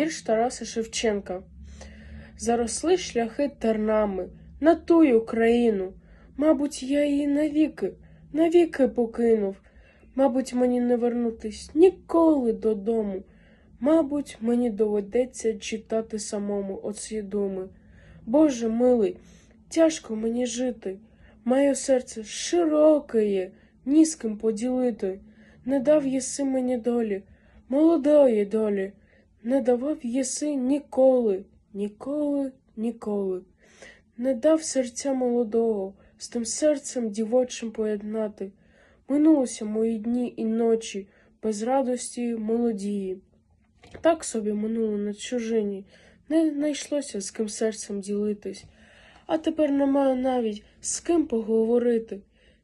вірш Тараса Шевченка. Заросли шляхи тернами на тую країну. Мабуть, я її навіки покинув. Мабуть, мені не вернутись ніколи додому. Мабуть, мені доведеться читати самому оці думи. Боже милий, тяжко мені жити. Моє серце широке є, ні з ким поділити. Не дав єси мені долі, молодої долі. Не давав єси ніколи, ніколи. Не дав серця молодого з тим серцем дівочим поєднати. Минулися мої дні і ночі без радості молодії. Так собі минуло на чужині, не знайшлося з ким серцем ділитись. А тепер немає навіть з ким поговорити.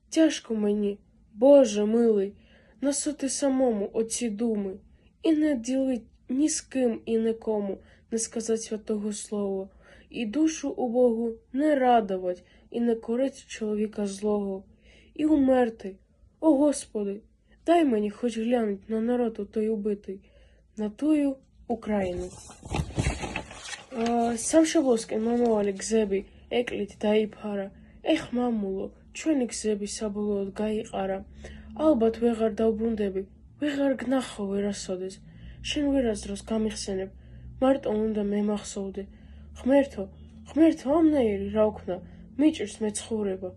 Тяжко мені, Боже милий, носити самому оці думи. І не ділить ні з ким і нікому не сказати святого слова. І душу убогу не радовать, і не корить чоловіка злого. І умерти, о Господи, дай мені хоч глянуть на народ отой убитий, на тую Україну. Სამშობლოსკენ მომავალი გზები ეკლით დაიფარა. ეხ მამულო, ჩვენი გზები საბოლოოდ გაიყარა. ალბათ ვეღარ დავბრუნდები, ვეღარ გნახო ვერასოდეს. შენ ვერასდროს გამიხსენებ, მარტო უნდა მემახსოვდე. ღმერთო, ამნაირი რა ვქნა, მიჭირს მეცხოვრება.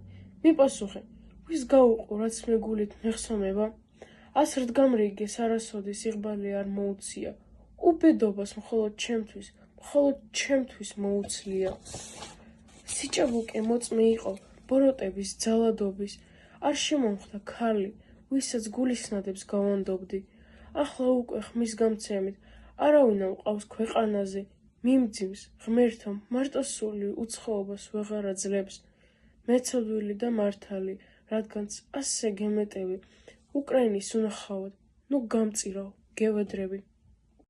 მიპასუხე, ვის გაუყო, რაც მე გულით მეხსომება? ას რდგამრიგეს არასოდეს იღბალი არ მოუცია. უბედობას მხოლოდ ჩემთვის მოუცლია. სიჭაბუკე მოწმე იყო ბოროტების ძალადობის. არ შემომხვდა ქალი, ვისაც გულისნადებს გავანდობდი. ახლა უკვე ხმის გამცემით არავინ არ მყავს ქვეყანაზე. მიმძიმს ღმერთო, მარტოსული უცხოობას ვეღარ აძლევს. მეცოდვილი და მართალი, რადგანაც ასე გემეტები. უკრაინის უნახავად, ნუ გამწირავ, გევედრები.